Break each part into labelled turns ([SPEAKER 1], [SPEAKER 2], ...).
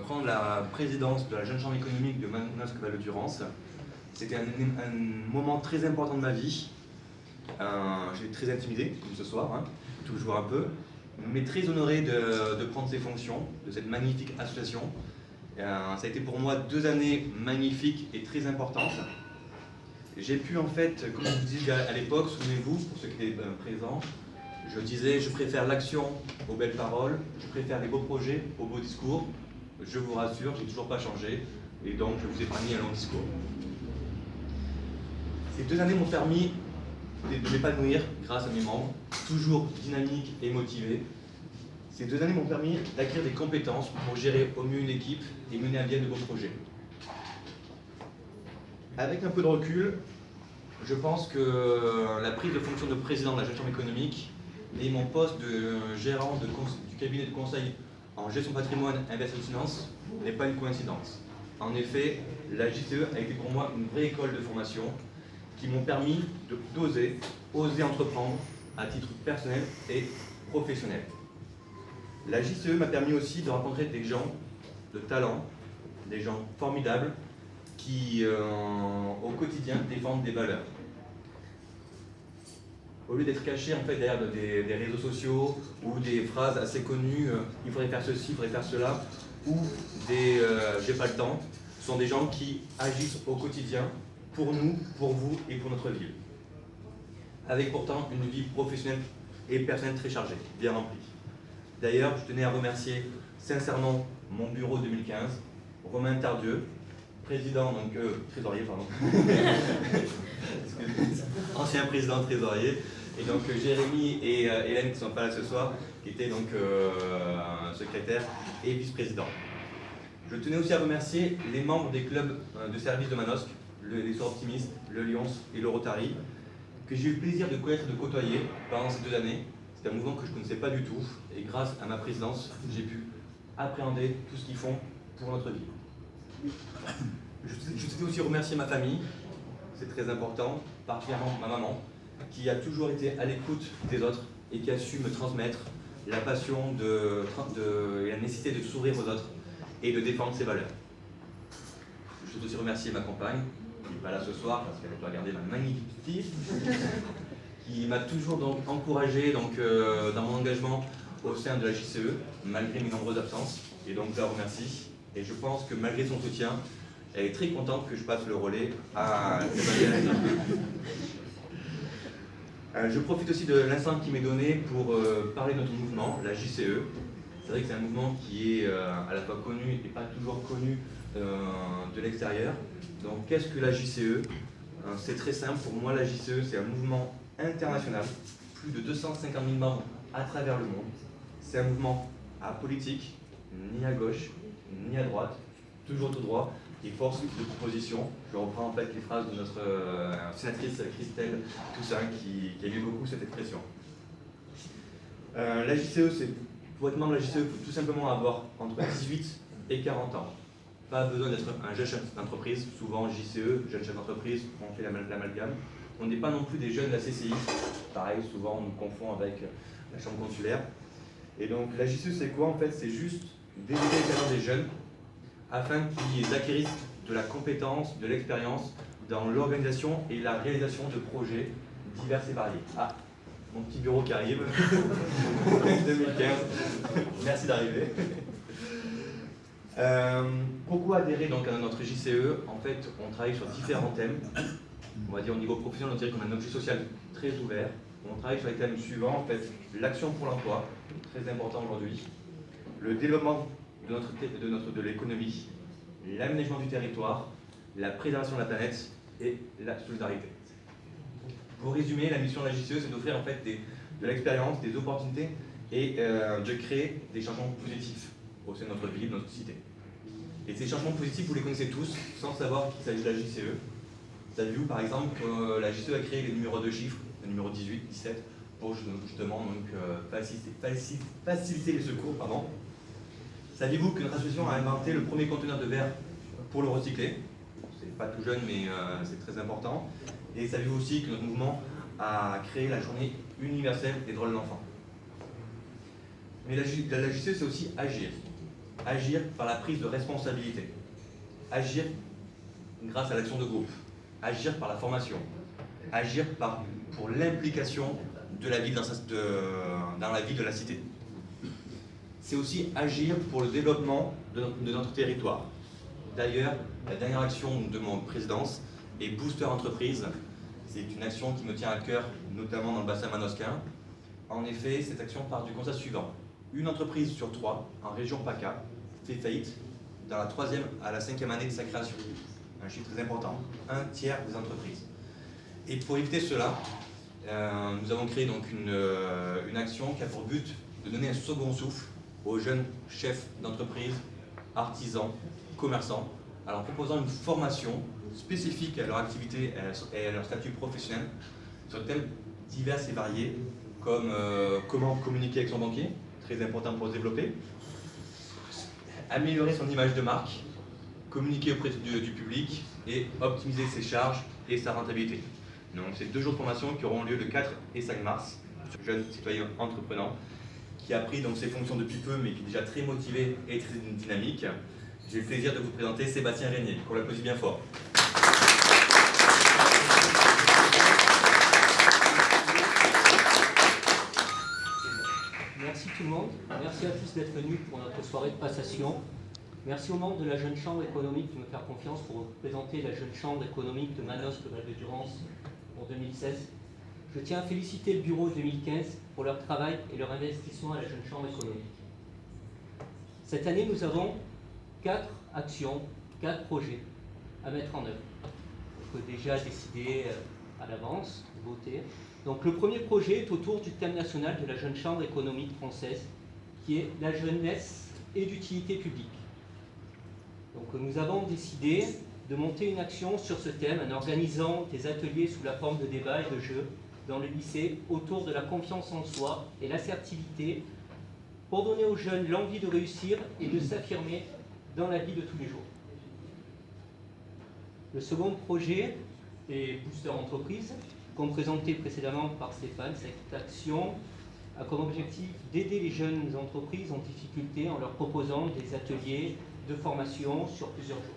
[SPEAKER 1] prendre la présidence de la Jeune Chambre économique de Manosque-Val-de-Durance. C'était un moment très important de ma vie. J'étais très intimidé, comme ce soir, hein, toujours un peu, mais très honoré de prendre ces fonctions, de cette magnifique association. Ça a été pour moi 2 années magnifiques et très importantes. J'ai pu en fait, comme je vous disais à l'époque, souvenez-vous, pour ceux qui étaient présents, je disais je préfère l'action aux belles paroles, je préfère les beaux projets aux beaux discours. Je vous rassure, j'ai toujours pas changé, et donc je vous ai pas mis un long discours. Ces 2 années m'ont permis de m'épanouir grâce à mes membres, toujours dynamiques et motivés. Ces 2 années m'ont permis d'acquérir des compétences pour gérer au mieux une équipe et mener à bien de beaux projets. Avec un peu de recul, je pense que la prise de fonction de président de la Jeune Chambre économique et mon poste de gérant du cabinet de conseil en gestion patrimoine investissement finance n'est pas une coïncidence. En effet, la JCE a été pour moi une vraie école de formation qui m'ont permis d'oser entreprendre à titre personnel et professionnel. La JCE m'a permis aussi de rencontrer des gens de talent, des gens formidables qui, au quotidien, défendent des valeurs. Au lieu d'être cachés en fait, derrière des réseaux sociaux ou des phrases assez connues, il faudrait faire ceci, il faudrait faire cela, ou des j'ai pas le temps, ce sont des gens qui agissent au quotidien pour nous, pour vous et pour notre ville. Avec pourtant une vie professionnelle et personnelle très chargée, bien remplie. D'ailleurs, je tenais à remercier sincèrement mon bureau 2015, Romain Tardieu, président, donc trésorier, pardon. Ancien président trésorier, et donc Jérémy et Hélène qui ne sont pas là ce soir, qui étaient donc secrétaires et vice-présidents. Je tenais aussi à remercier les membres des clubs de service de Manosque, les Soirs Optimistes, le Lions et le Rotary, que j'ai eu le plaisir de connaître et de côtoyer pendant ces 2 années. C'est un mouvement que je ne connaissais pas du tout, et grâce à ma présidence, j'ai pu appréhender tout ce qu'ils font pour notre vie. Je souhaitais aussi remercier ma famille, c'est très important, particulièrement ma maman, qui a toujours été à l'écoute des autres et qui a su me transmettre la passion et la nécessité de s'ouvrir aux autres et de défendre ses valeurs. Je souhaite aussi remercier ma compagne, qui n'est pas là ce soir parce qu'elle doit regarder ma magnifique fille, qui m'a toujours donc encouragé dans mon engagement au sein de la JCE, malgré mes nombreuses absences, et donc je la remercie. Et je pense que malgré son soutien, elle est très contente que je passe le relais à Sébastien. Je profite aussi de l'instant qui m'est donné pour parler de notre mouvement, la JCE. C'est vrai que c'est un mouvement qui est à la fois connu et pas toujours connu de l'extérieur. Donc qu'est-ce que la JCE? C'est très simple, pour moi la JCE c'est un mouvement international, plus de 250 000 membres à travers le monde. C'est un mouvement apolitique, ni à gauche, ni à droite, toujours tout droit, et force de proposition. Je reprends en fait les phrases de notre sénatrice Christelle Toussaint qui aimait beaucoup cette expression. La JCE, pour être membre de la JCE, il faut tout simplement avoir entre 18 et 40 ans. Pas besoin d'être un jeune chef d'entreprise, souvent JCE, jeune chef d'entreprise, on fait l'amalgame. On n'est pas non plus des jeunes de la CCI, pareil, souvent on nous confond avec la chambre consulaire. Et donc la JCE c'est quoi en fait? C'est juste développer les talents des jeunes afin qu'ils acquérissent de la compétence, de l'expérience dans l'organisation et la réalisation de projets divers et variés. Ah, mon petit bureau qui arrive, 2015, merci d'arriver. Pourquoi adhérer donc à notre JCE? En fait, on travaille sur différents thèmes. On va dire au niveau professionnel, on dirait qu'on a un objet social très ouvert. On travaille sur les thèmes suivants, en fait, l'action pour l'emploi, très important aujourd'hui, le développement de l'économie, l'aménagement du territoire, la préservation de la planète et la solidarité. Pour résumer, la mission de la JCE, c'est d'offrir en fait de l'expérience, des opportunités et de créer des changements positifs au sein de notre ville, de notre cité. Et ces changements positifs, vous les connaissez tous, sans savoir qu'il s'agit de la JCE. Saviez-vous par exemple que la JCE a créé les numéros de chiffres, le numéro 18, 17, pour justement faciliter les secours, pardon. Saviez-vous que notre association a inventé le premier conteneur de verre pour le recycler? C'est pas tout jeune, mais c'est très important. Et saviez-vous aussi que notre mouvement a créé la journée universelle des droits de l'enfant? Mais la JCE, c'est aussi agir. agir par la prise de responsabilité, agir grâce à l'action de groupe, agir par la formation, agir pour l'implication de la ville dans la vie de la cité. C'est aussi agir pour le développement de notre territoire. D'ailleurs, la dernière action de mon présidence est Booster Entreprise. C'est une action qui me tient à cœur, notamment dans le bassin manosquin. En effet, cette action part du constat suivant. Une entreprise sur 3 en région PACA fait faillite dans la 3e à la 5e année de sa création. Un chiffre très important, 1/3 des entreprises. Et pour éviter cela, nous avons créé donc une action qui a pour but de donner un second souffle aux jeunes chefs d'entreprise, artisans, commerçants, en leur proposant une formation spécifique à leur activité et à leur statut professionnel sur des thèmes divers et variés, comme comment communiquer avec son banquier, très important pour se développer, améliorer son image de marque, communiquer auprès du public et optimiser ses charges et sa rentabilité. Donc c'est 2 jours de formation qui auront lieu le 4 et 5 mars sur jeune citoyen entreprenant qui a pris donc ses fonctions depuis peu mais qui est déjà très motivé et très dynamique. J'ai le plaisir de vous présenter Sébastien Régnier, qu'on l'applaudit bien fort.
[SPEAKER 2] Merci tout le monde, merci à tous d'être venus pour notre soirée de passation. Merci aux membres de la Jeune Chambre économique de me faire confiance pour représenter la Jeune Chambre économique de Manosque Val-de-Durance pour 2016. Je tiens à féliciter le bureau 2015 pour leur travail et leur investissement à la Jeune Chambre économique. Cette année, nous avons 4 actions, 4 projets à mettre en œuvre. On peut déjà décider à l'avance, voter. Donc le premier projet est autour du thème national de la Jeune Chambre économique française, qui est la jeunesse et l'utilité publique. Donc nous avons décidé de monter une action sur ce thème en organisant des ateliers sous la forme de débats et de jeux dans le lycée autour de la confiance en soi et l'assertivité pour donner aux jeunes l'envie de réussir et de s'affirmer dans la vie de tous les jours. Le second projet est Booster Entreprise, comme présenté précédemment par Stéphane. Cette action a comme objectif d'aider les jeunes entreprises en difficulté en leur proposant des ateliers de formation sur plusieurs jours.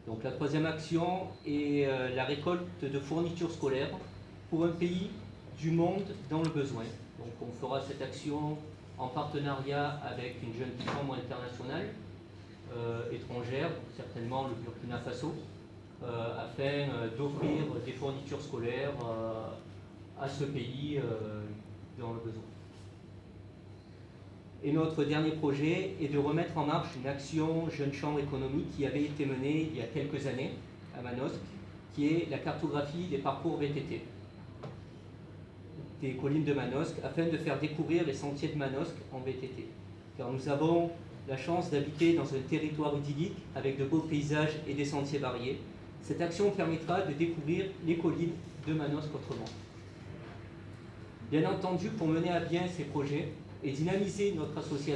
[SPEAKER 2] Donc la troisième action est la récolte de fournitures scolaires pour un pays du monde dans le besoin. Donc on fera cette action en partenariat avec une jeune chambre internationale étrangère, certainement le Burkina Faso, afin d'offrir des fournitures scolaires à ce pays dans le besoin. Et notre dernier projet est de remettre en marche une action Jeune Chambre économique qui avait été menée il y a quelques années à Manosque, qui est la cartographie des parcours VTT des collines de Manosque, afin de faire découvrir les sentiers de Manosque en VTT. Car nous avons la chance d'habiter dans un territoire idyllique avec de beaux paysages et des sentiers variés. Cette action permettra de découvrir les collines de Manosque autrement. Bien entendu, pour mener à bien ces projets et dynamiser notre association,